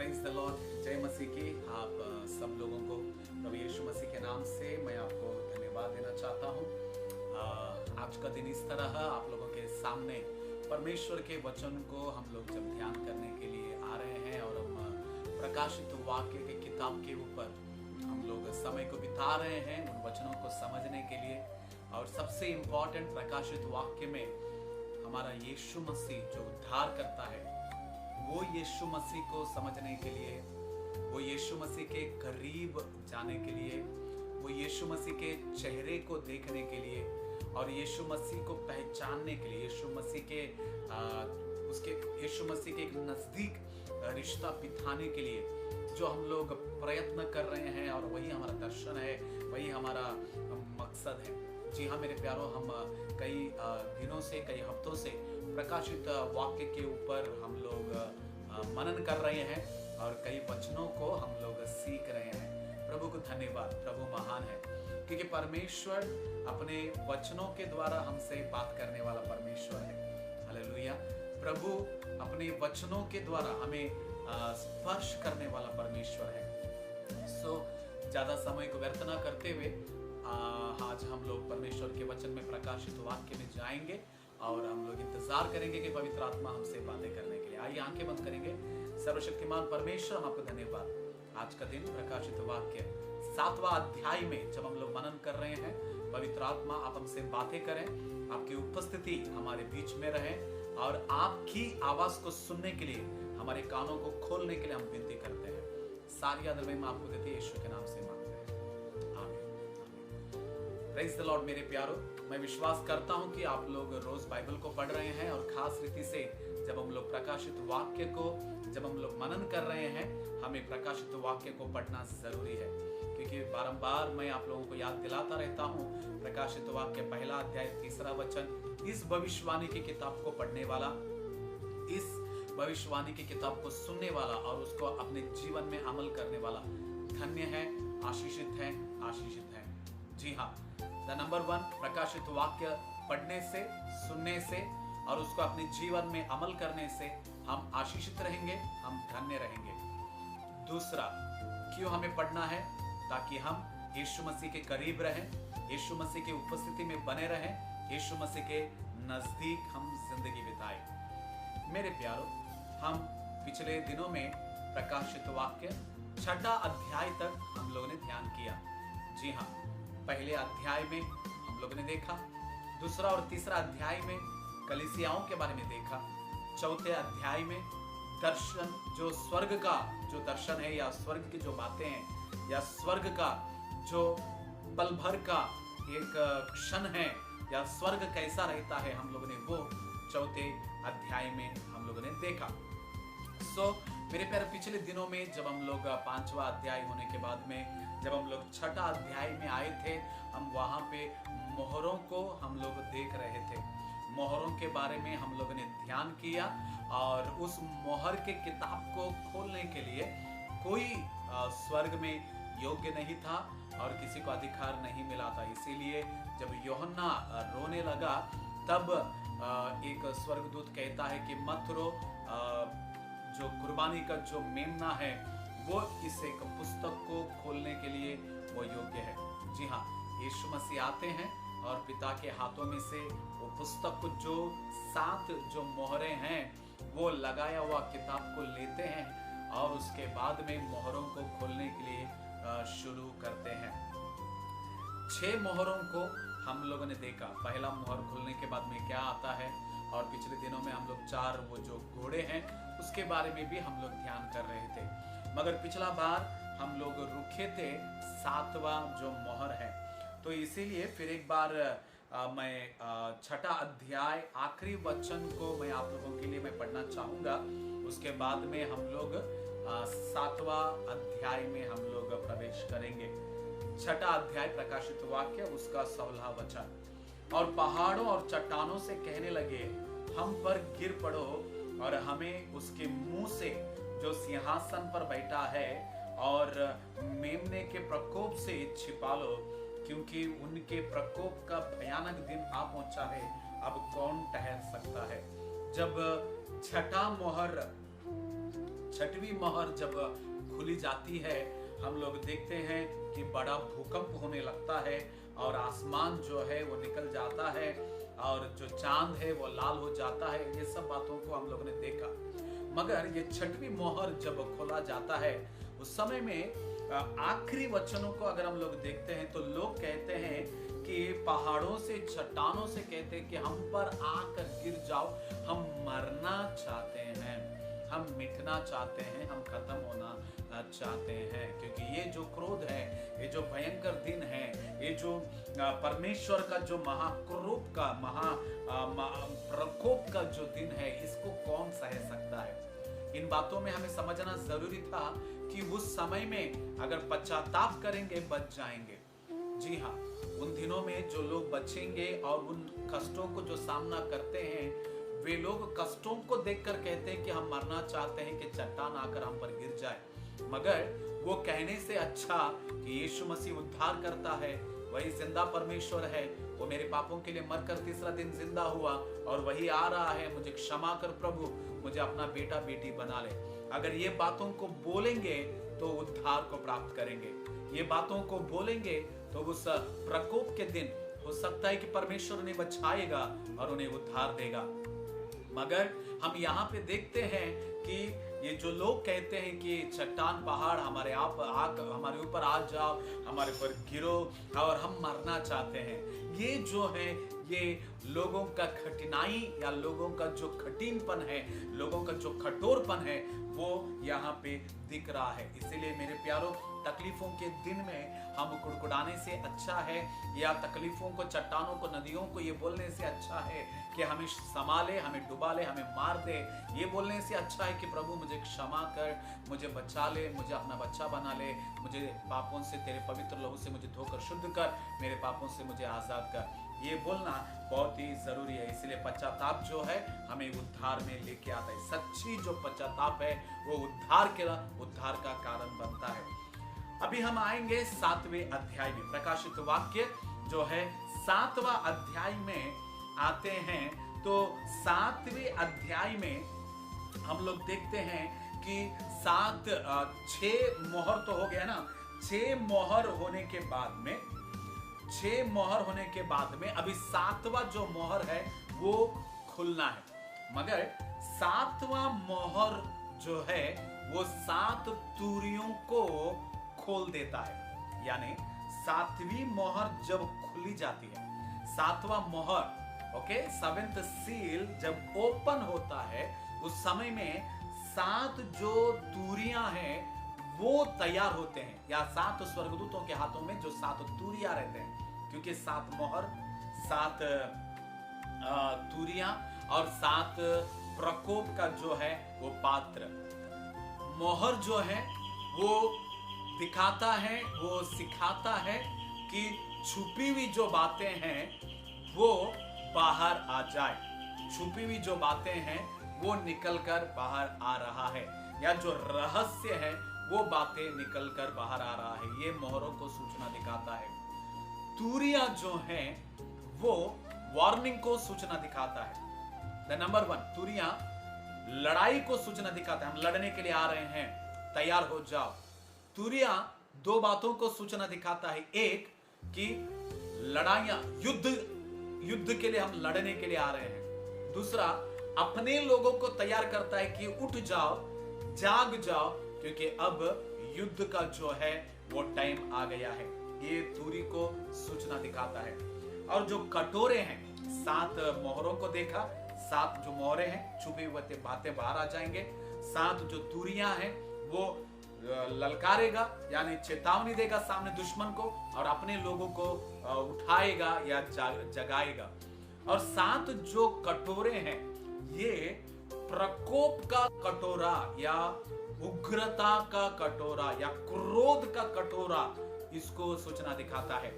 Praise the Lord. जय मसीह की आप सब लोगों को प्रभु यीशु मसीह के नाम से मैं आपको धन्यवाद देना चाहता हूँ। आज का दिन इस तरह आप लोगों के सामने परमेश्वर के वचन को हम लोग जब ध्यान करने के लिए आ रहे हैं और हम प्रकाशित वाक्य के किताब के ऊपर हम लोग समय को बिता रहे हैं उन वचनों को समझने के लिए। और सबसे इम्पोर्टेंट प्रकाशित वाक्य में हमारा यीशु मसीह जो उद्धार करता है, वो यीशु मसीह को समझने के लिए, वो यीशु मसीह के करीब जाने के लिए, वो यीशु मसीह के चेहरे को देखने के लिए और यीशु मसीह को पहचानने के लिए, यीशु मसीह के एक नजदीक रिश्ता बिठाने के लिए जो हम लोग प्रयत्न कर रहे हैं और वही हमारा दर्शन है, वही हमारा मकसद है। जी हाँ मेरे प्यारों, हम कई दिनों से, कई हफ्तों से प्रकाशित वाक्य के ऊपर हम लोग मनन कर रहे हैं और कई वचनों को हम लोग सीख रहे हैं। प्रभु को धन्यवाद, प्रभु महान है क्योंकि परमेश्वर अपने वचनों के द्वारा हमसे बात करने वाला परमेश्वर है। हालेलुया। प्रभु अपने वचनों के द्वारा हमें स्पर्श करने वाला परमेश्वर है। ज्यादा समय को व्यर्थ न करते हुए आज हम लोग परमेश्वर के वचन में, प्रकाशित वाक्य में जाएंगे और हम लोग इंतजार करेंगे कि पवित्र आत्मा हमसे बातें करने के लिए। आइए आंखें बंद करेंगे। सर्वशक्तिमान परमेश्वर, हम आपको धन्यवाद। आज का दिन प्रकाशित वाक्य 7वां अध्याय में जब हम लोग मनन कर रहे हैं, पवित्र आत्मा आप हमसे बातें करें, आपकी उपस्थिति हमारे बीच में रहे और आपकी आवाज को सुनने के लिए हमारे कानों को खोलने के लिए हम विनती करते हैं। सारी आदर में आपको देते हैं, यीशु के नाम से मांगते हैं, आमीन। Praise the Lord. मेरे प्यारो, मैं विश्वास करता हूं कि आप लोग रोज बाइबल को पढ़ रहे हैं और खास रीति से जब हम लोग प्रकाशित वाक्य को जब हम लोग मनन कर रहे हैं, हमें प्रकाशित वाक्य को पढ़ना जरूरी है क्योंकि बारंबार मैं आप लोगों को याद दिलाता रहता हूं, प्रकाशित वाक्य 1 अध्याय 3 वचन, इस भविष्यवाणी की किताब को पढ़ने वाला, इस भविष्यवाणी की किताब को सुनने वाला और उसको अपने जीवन में अमल करने वाला धन्य है, आशीषित है, आशीषित है। जी हाँ, द नंबर 1 प्रकाशित वाक्य पढ़ने से, सुनने से और उसको अपने जीवन में अमल करने से हम आशीषित रहेंगे, हम धन्य रहेंगे। दूसरा, क्यों हमें पढ़ना है? ताकि हम यीशु मसीह के करीब रहें, यीशु मसीह की उपस्थिति में बने रहें, यीशु मसीह के नजदीक हम जिंदगी बिताएं। मेरे प्यारो, हम पिछले दिनों में प्रकाशित वाक्य 6 अध्याय तक हम लोगों ने ध्यान किया। जी हाँ, पहले अध्याय में हम लोगों ने देखा, दूसरा और तीसरा अध्याय में कलीसियाओं के बारे में देखा, चौथे अध्याय में दर्शन, जो स्वर्ग का जो दर्शन है या स्वर्ग की जो बातें हैं या स्वर्ग का जो पल भर का एक क्षण है या स्वर्ग कैसा रहता है, हम लोगों ने वो चौथे अध्याय में हम लोगों ने देखा। मेरे प्यारे, पिछले दिनों में जब हम लोग 5वां अध्याय होने के बाद में जब हम लोग 6ठा अध्याय में आए थे, हम वहां पे मोहरों को हम लोग देख रहे थे। मोहरों के बारे में हम लोगों ने ध्यान किया और उस मोहर के किताब को खोलने के लिए कोई स्वर्ग में योग्य नहीं था और किसी को अधिकार नहीं मिला था। इसीलिए जब यूहन्ना रोने लगा तब एक स्वर्गदूत कहता है कि मत रो, जो कुर्बानी का जो मेमना है वो इस एक पुस्तक को खोलने के लिए वो योग्य है। जी हाँ, यीशु मसीह आते हैं और पिता के हाथों में से वो पुस्तक को, जो 7 जो मोहरें हैं, वो लगाया हुआ किताब को लेते हैं और उसके बाद में मोहरों को खोलने के लिए शुरू करते हैं। 6 मोहरों को हम लोगों ने देखा। पहला मोहर खुलने के बाद में क्या आता है और पिछले दिनों में हम लोग 4 वो जो घोड़े हैं उसके बारे में भी हम लोग ध्यान कर रहे थे। मगर पिछला बार हम लोग रुके थे 7वां जो मोहर है, तो इसीलिए फिर एक बार मैं 6ठा अध्याय आखिरी वचन को मैं आप लोगों के लिए मैं पढ़ना चाहूंगा। उसके बाद में हम लोग 7वां अध्याय में हम लोग प्रवेश करेंगे। 6ठा अध्याय प्रकाशित वाक्य, उसका 16वां वचन। और पहाड़ों और चट्टानों से कहने लगे, हम पर गिर पड़ो और हमें उसके मुंह से जो सिंहासन पर बैठा है और मेमने के प्रकोप से छिपा लो, क्योंकि उनके प्रकोप का भयानक दिन आ पहुंचा है, अब कौन ठहर सकता है। जब छठा मोहर छठवीं मोहर जब खुली जाती है, हम लोग देखते हैं कि बड़ा भूकंप होने लगता है और आसमान जो है वो निकल जाता है और जो चांद है वो लाल हो जाता है। ये सब बातों को हम लोगों ने देखा। मगर ये छठवीं मोहर जब खोला जाता है, उस समय में आखिरी वचनों को अगर हम लोग देखते हैं तो लोग कहते हैं कि पहाड़ों से, चट्टानों से कहते हैं कि हम पर आकर गिर जाओ, हम मरना चाहते हैं, हम मिटना चाहते हैं, हम खत्म होना चाहते हैं। क्योंकि ये जो क्रोध है, ये जो भयंकर दिन है, ये जो परमेश्वर का जो महाक्रोध का प्रकोप का जो दिन है, इसको कौन सह सकता है। इन बातों में हमें समझना जरूरी था कि उस समय में अगर पश्चाताप करेंगे बच जाएंगे। जी हाँ, उन दिनों में जो लोग बचेंगे और उन कष्टों को जो सामना करते हैं, वे लोग कष्टों को देखकर कहते हैं कि हम मरना चाहते हैं कि चट्टान आकर हम पर गिर जाए। मगर वो कहने से अच्छा कि यीशु मसीह उद्धार करता है, वही जिंदा परमेश्वर है, वो मेरे पापों के लिए मरकर तीसरा दिन जिंदा हुआ और वही आ रहा है, मुझे क्षमा कर प्रभु, मुझे अपना बेटा बेटी बना ले। अगर ये बातों को बोलेंगे तो उद्धार को प्राप्त करेंगे। ये बातों को बोलेंगे तो उस प्रकोप के दिन हो सकता है कि परमेश्वर उन्हें बचाएगा और उन्हें उद्धार देगा। मगर हम यहाँ पे देखते हैं कि ये जो लोग कहते हैं कि चट्टान पहाड़ हमारे हमारे ऊपर आ जाओ, हमारे पर गिरो और हम मरना चाहते हैं, ये जो है ये लोगों का कठिनाई या लोगों का जो कठिनपन है, लोगों का जो कठोरपन है, वो यहाँ पे दिख रहा है। इसीलिए मेरे प्यारों, तकलीफों के दिन में हम कुड़कुड़ाने से अच्छा है, या तकलीफों को, चट्टानों को, नदियों को ये बोलने से अच्छा है कि हमें संभाले, हमें डुबा ले, हमें मार दे। ये बोलने से अच्छा है कि प्रभु मुझे क्षमा कर, मुझे बचा ले, मुझे अपना बच्चा बना ले, मुझे पापों से, तेरे पवित्र लहू से मुझे धोकर शुद्ध कर, मेरे पापों से मुझे आजाद कर। ये बोलना बहुत ही जरूरी है। इसलिए पश्चाताप जो है हमें उद्धार में लेके आता है। सच्ची जो पश्चाताप है वो उद्धार का कारण बनता है। अभी हम आएंगे 7वें अध्याय में। प्रकाशित वाक्य जो है 7वां अध्याय में आते हैं, तो 7वें अध्याय में हम लोग देखते हैं कि 6 मोहर तो हो गया ना, 6 मोहर होने के बाद में अभी 7वां जो मोहर है वो खुलना है। मगर 7वां मोहर जो है वो 7 तूरियों को खोल देता है। यानी 7वीं मोहर जब खुली जाती है, 7वां मोहर, ओके, 7th सील जब ओपन होता है, उस समय में 7 जो तूरियां हैं वो तैयार होते हैं, या 7 स्वर्गदूतों के हाथों में जो 7 तूरियां रहते हैं। क्योंकि 7 मोहर, 7 तूरियां और 7 प्रकोप का जो है वो पात्र। मोहर जो है वो दिखाता है, वो सिखाता है कि छुपी हुई जो बातें हैं वो बाहर आ जाए। छुपी हुई जो बातें हैं वो निकलकर बाहर आ रहा है, या जो रहस्य है वो बातें निकलकर बाहर आ रहा है। ये मोहरों को सूचना दिखाता है। तूरियां जो हैं वो वार्निंग को सूचना दिखाता है। द नंबर 1, तूरियां लड़ाई को सूचना दिखाता है, हम लड़ने के लिए आ रहे हैं, तैयार हो जाओ। तूरियां 2 बातों को सूचना दिखाता है। एक कि लड़ाइयां, युद्ध के लिए हम लड़ने के लिए आ रहे हैं। दूसरा, अपने लोगों को तैयार करता है कि उठ जाओ, जाग जाओ, क्योंकि अब युद्ध का जो है वो टाइम आ गया है। ये तूरी को सूचना दिखाता है। और जो कटोरे हैं, 7 मोहरों को देखा, 7 जो मोहरे हैं, छुपी हुई बातें बाहर आ जाएंगे। 7 जो तूरियां हैं वो ललकारेगा, यानी चेतावनी देगा सामने दुश्मन को, और अपने लोगों को उठाएगा या जगाएगा। और 7 जो कटोरे हैं, ये प्रकोप का कटोरा या उग्रता का कटोरा या क्रोध का कटोरा, इसको सूचना दिखाता है।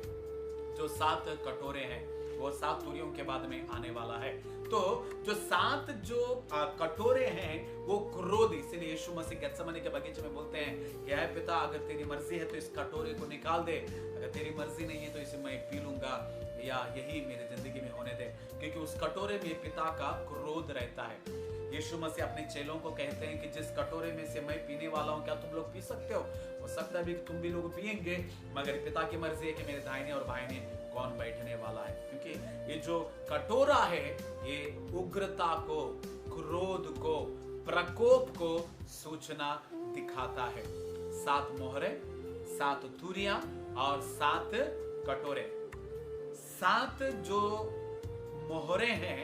जो 7 कटोरे हैं वो 7 तूरियों के बाद में आने वाला है। तो जो 7 जो कटोरे हैं वो क्रोध, इसलिए यीशु मसीह गेत्सेमनी के बगीचे में बोलते हैं कि हे पिता, अगर तेरी मर्जी है तो इस कटोरे को निकाल दे, अगर तेरी मर्जी नहीं है तो इसे मैं पी लूंगा, या यही मेरी जिंदगी में होने दे। क्योंकि उस कटोरे में पिता का क्रोध रहता है। यीशु मसीह अपने चेलों को कहते हैं कि जिस कटोरे में से मैं पीने वाला हूं क्या तुम लोग पी सकते हो सकता है भी कि तुम भी लोग पिएंगे, मगर पिता की मर्जी है कि मेरे दाहिने और बाहिने कौन बैठने वाला है। क्योंकि ये जो कटोरा है ये उग्रता को, क्रोध को, प्रकोप को सूचना दिखाता है। 7 मोहरे, 7 तुरियां और 7 कटोरे। 7 जो मोहरे हैं,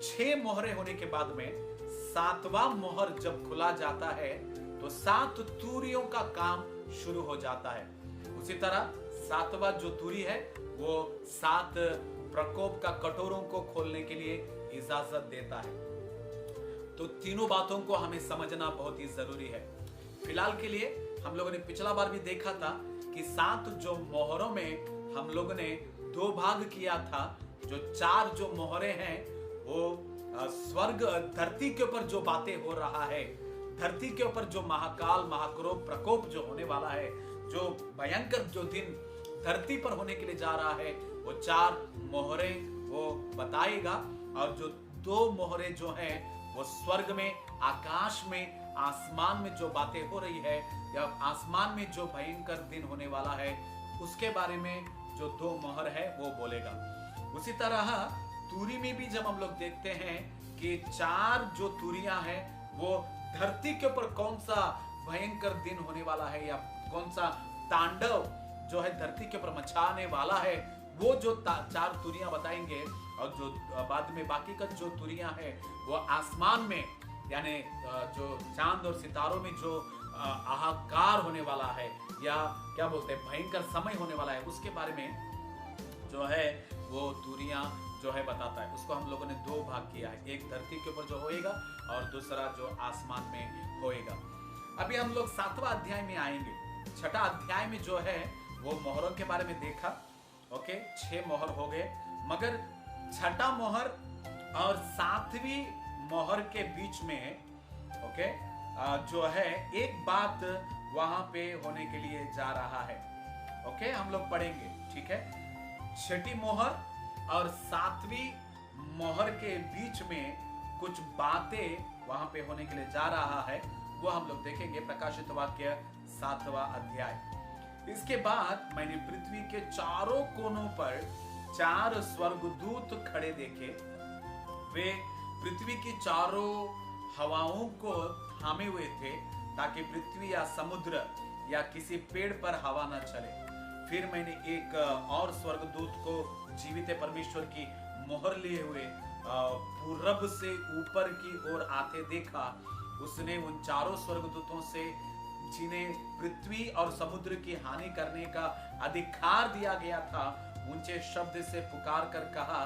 6 मोहरे होने के बाद में 7वां मोहर जब खुला जाता है तो 7 तूरियों का काम शुरू हो जाता है। उसी तरह 7वां जो तूरी है वो 7 प्रकोप का कटोरों को खोलने के लिए इजाजत देता है। तो तीनों बातों को हमें समझना बहुत ही जरूरी है। फिलहाल के लिए हम लोगों ने पिछला बार भी देखा था कि 7 जो मोहरों में हम लोगों ने 2 भाग किया था। जो 4 जो मोहरे हैं वो स्वर्ग धरती के ऊपर जो बातें हो रहा है, धरती के ऊपर जो महाकाल महाक्रोध प्रकोप जो होने वाला है, जो भयंकर जो दिन धरती पर होने के लिए जा रहा है, वो 4 मोहरे वो बताएगा। और जो 2 मोहरे जो हैं वो स्वर्ग में, आकाश में, आसमान में जो बातें हो रही है या आसमान में जो भयंकर दिन होने वाला है उसके बारे में जो 2 मोहर है वो बोलेगा। उसी तरह तूरी में भी जब हम लोग देखते हैं कि 4 जो तूरियां हैं वो धरती के ऊपर कौन सा भयंकर दिन होने वाला है या कौन सा तांडव जो है धरती के ऊपर मचाने वाला है, वो जो 4 तूरियां बताएंगे। और जो बाद में बाकी का जो तूरियां हैं वो आसमान में, यानी जो चांद और सितारों में जो हाहाकार होने वाला है या क्या बोलते हैं भयंकर समय होने वाला है, उसके बारे में जो है वो तूरियां जो है बताता है। उसको हम लोगों ने 2 भाग किया है, एक धरती के ऊपर जो होएगा और दूसरा जो आसमान में होएगा। अभी हम लोग 7वां अध्याय में आएंगे। 6ठा अध्याय में जो है वो मोहरों के बारे में देखा। ओके, 6 मोहर हो गए, मगर 6ठा मोहर और 7वीं मोहर के बीच में ओके जो है एक बात वहां पे होने के लिए जा रहा है। ओके, हम लोग पढ़ेंगे, ठीक है। 6ठी मोहर और 7वीं मोहर के बीच में कुछ बातें वहां पे होने के लिए जा रहा है, वो हम लोग देखेंगे। प्रकाशित वाक्य 7वां अध्याय। इसके बाद मैंने पृथ्वी के चारों कोनों पर 4 स्वर्गदूत खड़े देखे। वे पृथ्वी की चारों हवाओं को थामे हुए थे ताकि पृथ्वी या समुद्र या किसी पेड़ पर हवा न चले। फिर मैंने एक और स्वर्गदूत को जीवित परमेश्वर की मोहर लिए हुए पूरब से ऊपर की ओर आते देखा। उसने उन 4 स्वर्गदूतों से, जिन्हें पृथ्वी और समुद्र की हानि करने का अधिकार दिया गया था, ऊंचे शब्द से पुकार कर कहा,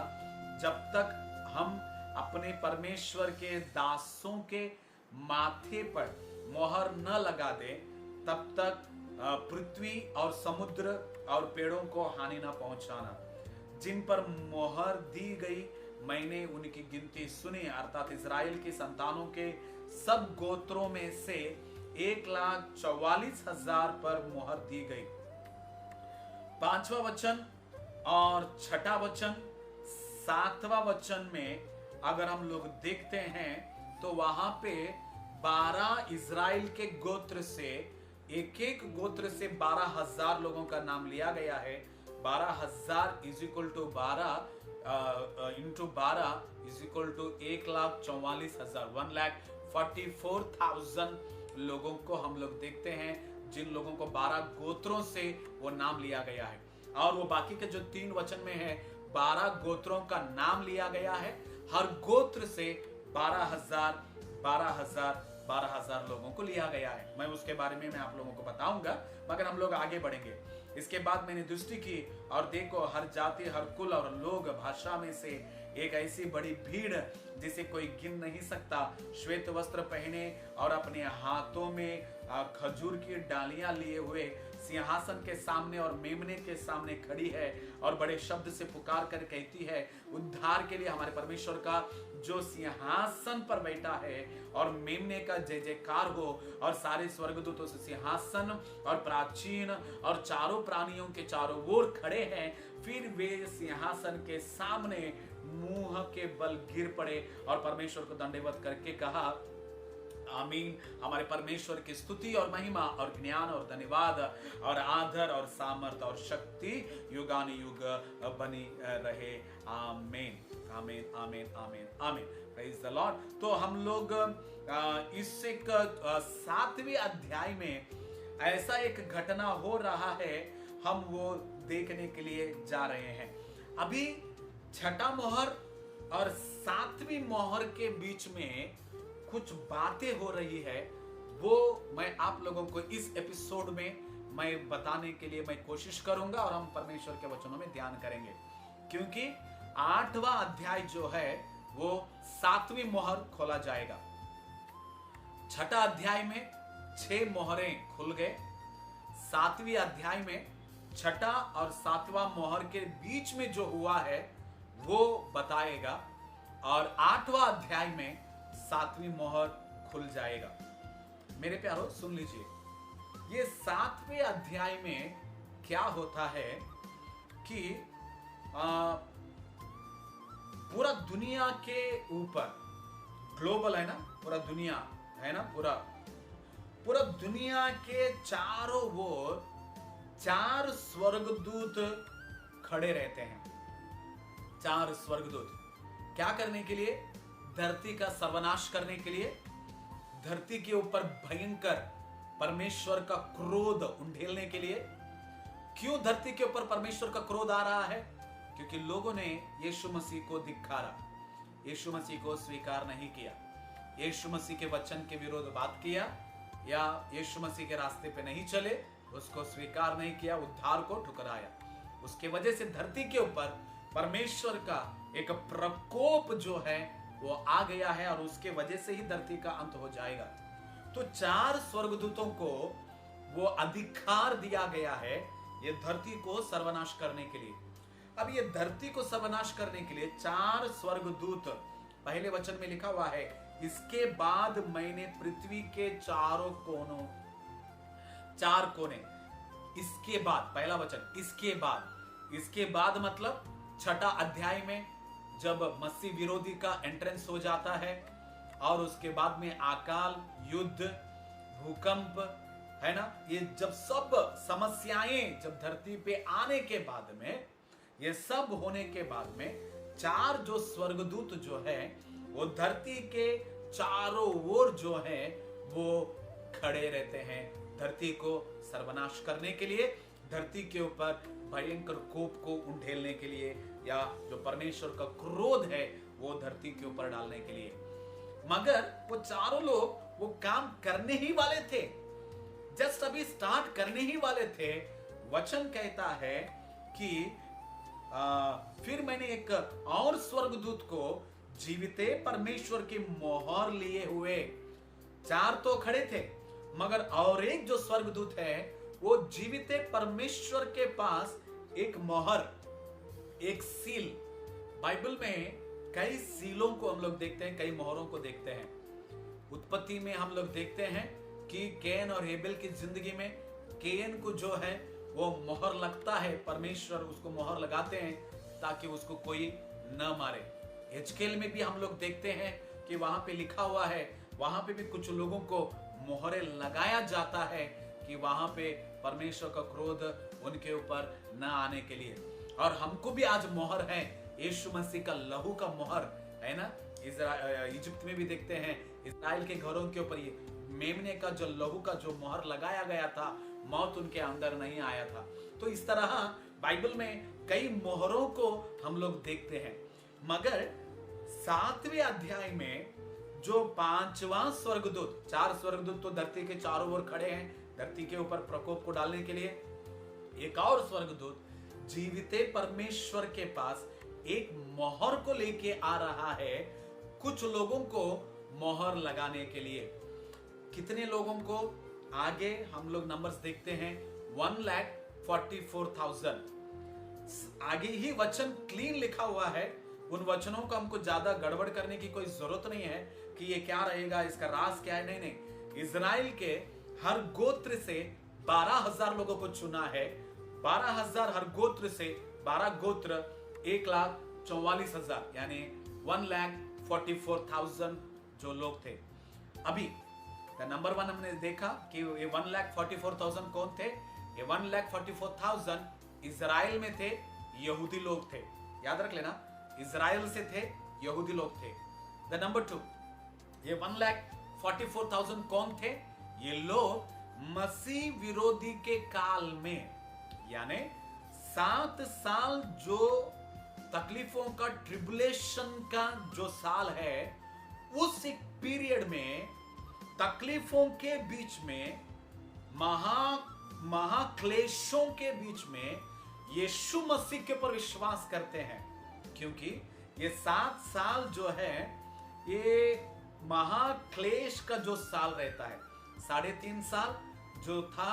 जब तक हम अपने परमेश्वर के दासों के माथे पर मोहर न लगा दे तब तक पृथ्वी और समुद्र और पेड़ों को हानि न पहुंचाना। जिन पर मोहर दी गई मैंने उनकी गिनती सुनी, अर्थात इजराइल की संतानों के सब गोत्रों में से 1,44,000 पर मोहर दी गई। 5वां वचन और 6ठा वचन, 7वां वचन में अगर हम लोग देखते हैं तो वहां पे 12 इजराइल के गोत्र से, एक गोत्र से 12,000 लोगों का नाम लिया गया है। 12,000 is equal to 12 into 12 is equal to 1,44,000, 1,44,000 लोगों को हम लोग देखते हैं, जिन लोगों को 12 गोत्रों से वो नाम लिया गया है। और वो बाकी के जो 3 वचन में है 12 गोत्रों का नाम लिया गया है। हर गोत्र से 12,000 लोगों को लिया गया है। मैं उसके बारे में मैं आप लोगों को बताऊंगा, मगर हम लोग आगे बढ़ेंगे। इसके बाद मैंने दृष्टि की और देखो, हर जाति, हर कुल और लोग, भाषा में से एक ऐसी बड़ी भीड़ जिसे कोई गिन नहीं सकता, श्वेत वस्त्र पहने और अपने हाथों में खजूर की डालियां लिए हुए सिंहासन के सामने और मेमने के सामने खड़ी है और बड़े शब्द से पुकार कर कहती है, उद्धार के लिए हमारे परमेश्वर का जो सिंहासन पर बैठा है और मेमने का जय जयकार हो। और सारे स्वर्गदूतों से सिंहासन और प्राचीन और चारों प्राणियों के चारों ओर खड़े हैं। फिर वे सिंहासन के सामने मुंह के बल गिर पड़े और परमेश्वर को दंडवत करके कहा, आमीन। हमारे परमेश्वर की स्तुति और महिमा और ज्ञान और धन्यवाद और आदर और सामर्थ और शक्ति युगानुयुग बनी रहे। आमीन, आमीन, आमीन, आमीन, आमीन। Praise the Lord. तो हम लोग इस एक 7वें अध्याय में ऐसा एक घटना हो रहा है, हम वो देखने के लिए जा रहे हैं। अभी छठा मोहर और 7वीं मोहर के बीच में कुछ बातें हो रही है, वो मैं आप लोगों को इस एपिसोड में मैं बताने के लिए मैं कोशिश करूंगा और हम परमेश्वर के वचनों में ध्यान करेंगे, क्योंकि 8वां अध्याय जो है वो 7वीं मोहर खोला जाएगा। छठा अध्याय में 6 मोहरें खुल गए, 7वीं अध्याय में छठा और 7वां मोहर के बीच में जो हुआ है वो बताएगा, और 8वां अध्याय में 7वीं मोहर खुल जाएगा। मेरे प्यारो सुन लीजिए, ये 7वें अध्याय में क्या होता है कि पूरा दुनिया के ऊपर, ग्लोबल है ना, पूरा दुनिया है ना, पूरा दुनिया के चारों ओर 4 स्वर्गदूत खड़े रहते हैं। 4 स्वर्गदूत क्या करने के लिए? धरती का सर्वनाश करने के लिए, धरती के ऊपर भयंकर परमेश्वर का क्रोध उंडेलने के लिए। क्यों धरती के ऊपर परमेश्वर का क्रोध आ रहा है? क्योंकि लोगों ने यीशु मसीह को धिक्कारा, यीशु मसीह को स्वीकार नहीं किया, यीशु मसीह के वचन के विरोध बात किया, या यीशु मसीह के रास्ते पे नहीं चले, उसको स्वीकार नहीं किया, उद्धार को ठुकराया। उसके वजह से धरती के ऊपर परमेश्वर का एक प्रकोप जो है वो आ गया है, और उसके वजह से ही धरती का अंत हो जाएगा। तो 4 स्वर्गदूतों को वो अधिकार दिया गया है ये धरती को सर्वनाश करने के लिए। अब ये धरती को सर्वनाश करने के लिए 4 स्वर्गदूत, पहले वचन में लिखा हुआ है, इसके बाद मैंने पृथ्वी के चारों कोनों, 4 कोने, इसके बाद, पहला वचन इसके बाद मतलब छठा अध्याय में जब मसीह विरोधी का एंट्रेंस हो जाता है, और उसके बाद में अकाल, युद्ध, भूकंप, है ना, ये जब सब समस्याएं जब धरती पे आने के बाद में, ये सब होने के बाद में 4 जो स्वर्गदूत जो है वो धरती के चारों ओर जो है वो खड़े रहते हैं, धरती को सर्वनाश करने के लिए, धरती के ऊपर भयंकर कोप को उंडेलने के लिए, या जो परमेश्वर का क्रोध है वो धरती के ऊपर डालने के लिए। मगर वो चारों लोग वो काम करने ही वाले थे, जस्ट अभी स्टार्ट करने ही वाले थे। वचन कहता है कि फिर मैंने एक और स्वर्गदूत को जीविते परमेश्वर की मोहर लिए हुए, 4 तो खड़े थे, मगर और एक जो स्वर्गदूत है वो जीविते परमेश्वर के पास एक मोहर, एक सील। बाइबल में कई सीलों को हम लोग देखते हैं, कई मोहरों को देखते हैं। उत्पत्ति में हम लोग देखते हैं कि कैन और हेबेल की जिंदगी में कैन को जो है वो मोहर लगता है, परमेश्वर उसको मोहर लगाते हैं ताकि उसको कोई न मारे। हिजकेल में भी हम लोग देखते हैं कि वहां पे लिखा हुआ है, वहां पे भी कुछ लोगों को मोहरे लगाया जाता है कि वहां पे परमेश्वर का क्रोध उनके ऊपर न आने के लिए। और हमको भी आज मोहर है, यीशु मसीह का लहू का मोहर है ना। इजिप्ट में भी देखते हैं, इस्राएल के घरों के ऊपर ये मेमने का जो लहू का जो मोहर लगाया गया था, मौत उनके अंदर नहीं आया था। तो इस तरह बाइबल में कई मोहरों को हम लोग देखते हैं। मगर 7वें अध्याय में जो 5वां स्वर्गदूत, 4 स्वर्गदूत तो धरती के चारों ओर खड़े हैं धरती के ऊपर प्रकोप को डालने के लिए, एक और स्वर्गदूत जीविते परमेश्वर के पास एक मोहर को लेके आ रहा है, कुछ लोगों को मोहर लगाने के लिए। कितने लोगों को? आगे हम लोग नंबर्स देखते हैं, 1,44,000। आगे ही वचन क्लीन लिखा हुआ है, उन वचनों को हमको ज्यादा गड़बड़ करने की कोई जरूरत नहीं है कि ये क्या रहेगा, इसका राज क्या है। नहीं, इजराइल के हर गोत्र से 12,000 लोगों को चुना है। 12,000 हर गोत्र से, 12 गोत्र 1,00,000 1,44,000 यानी 1,44,000 जो लोग थे। अभी नंबर 1 हमने देखा कि ये 1,44,000 कौन थे। ये 1,44,000 इजराइल में थे, यहूदी लोग थे। याद रख लेना, इजराइल से थे, यहूदी लोग थे। द नंबर 2, ये 1,44,000 कौन थे। ये लोग मसीह विरोधी के काल में, यानी 7 साल जो तकलीफों का, ट्रिबुलेशन का जो साल है, उस एक पीरियड में, तकलीफों के बीच में, महाक्लेशों के बीच में यीशु मसीह के ऊपर विश्वास करते हैं। क्योंकि ये 7 साल जो है, ये महाक्लेश का जो साल रहता है। 3.5 साल जो था,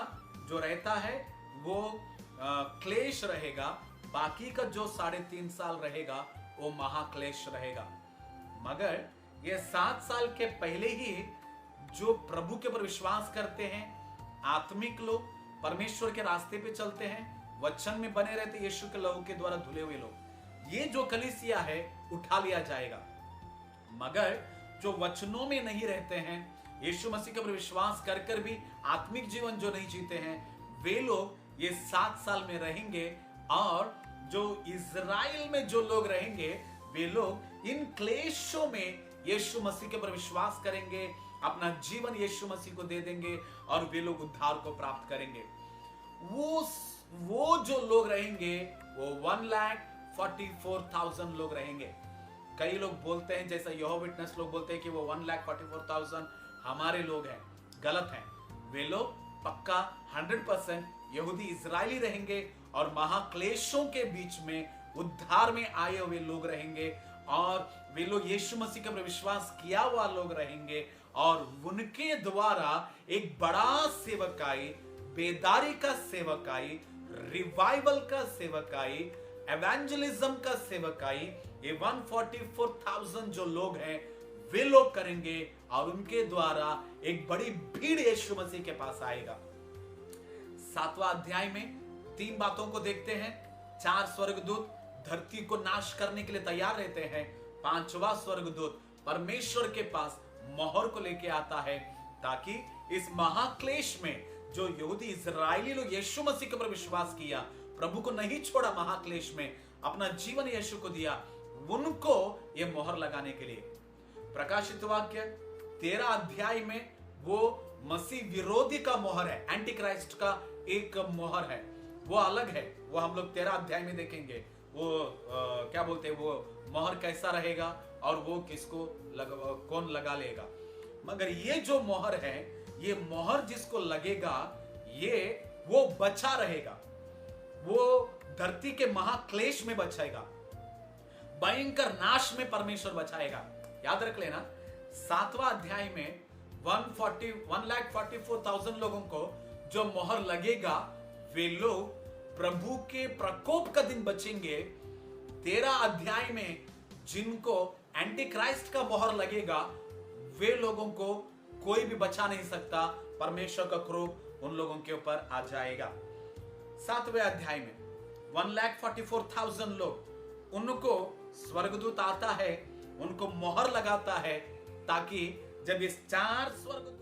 जो रहता है, वो क्लेश रहेगा। बाकी का जो 3.5 साल रहेगा वो महाक्लेश रहेगा। मगर ये 7 साल के पहले ही जो प्रभु के ऊपर विश्वास करते हैं, आत्मिक लोग, परमेश्वर के रास्ते पे चलते हैं, वचन में बने रहते, यीशु के लहू के द्वारा धुले हुए लोग, ये जो कलीसिया है उठा लिया जाएगा। मगर जो वचनों में नहीं रहते हैं, यीशु मसीह के ऊपर विश्वास कर कर भी आत्मिक जीवन जो नहीं जीते हैं, वे लोग ये 7 साल में रहेंगे। और जो इजराइल में जो लोग रहेंगे, वे लोग इन क्लेशों में यीशु मसीह के ऊपर विश्वास करेंगे, अपना जीवन यीशु मसीह को दे देंगे और वे लोग उद्धार को प्राप्त करेंगे। वो जो लोग रहेंगे वो 1,44,000 लोग रहेंगे। कई लोग बोलते हैं, जैसा यहोवा विटनेस लोग बोलते हैं कि वो 1,44,000 हमारे लोग हैं। गलत हैं। वे लोग पक्का 100% यहूदी इजरायली रहेंगे और महाक्लेशों के बीच में उद्धार में आए हुए लोग रहेंगे। और वे लोग यीशु मसीह के विश्वास किया हुआ लोग रहेंगे और उनके द्वारा एक बड़ा सेवकाई, बेदारी का सेवकाई, रिवाइवल का सेवकाई, एवेंजलिज्म का सेवकाई, ये 144,000 जो लोग हैं वे लोग करेंगे और उनके द्वारा एक बड़ी भीड़ यीशु मसीह के पास आएगा। 7वां अध्याय में 3 बातों को देखते हैं। 4 स्वर्गदूत धरती को नाश करने के लिए तैयार रहते हैं। 5वां स्वर्गदूत परमेश्वर के पास मोहर को लेके आता है ताकि इस महाक्लेश में जो यहूदी इजरायली लोग यीशु मसीह के ऊपर विश्वास किया, प्रभु को नहीं छोड़ा, महाक्लेश में अपना जीवन यीशु को दिया, उनको यह मोहर लगाने के लिए। प्रकाशित वाक्य 13 अध्याय में वो मसीह विरोधी का मोहर है, एंटी क्राइस्ट का एक मोहर है, वो अलग है। वो हम लोग 13 अध्याय में देखेंगे। वो क्या बोलते हैं, वो मोहर कैसा रहेगा और वो किसको कौन लगा लेगा। मगर ये जो मोहर है, ये मोहर जिसको लगेगा, ये वो बचा रहेगा, वो धरती के महाक्लेश में बचाएगा, भयंकर नाश में परमेश्वर बचाएगा। याद रख लेना, 7वां अध्याय में 1,44,000 लोगों को जो मोहर लगेगा, वे लोग प्रभु के प्रकोप का दिन बचेंगे। 13 अध्याय में जिनको एंटी क्राइस्ट का मोहर लगेगा, वे लोगों को कोई भी बचा नहीं सकता, परमेश्वर का क्रोध उन लोगों के ऊपर आ जाएगा। 7वें अध्याय में 1,44,000 लोग, उनको स्वर्गदूत आता है, उनको मोहर लगाता है ताकि जब इस 4 स्वर्गदूत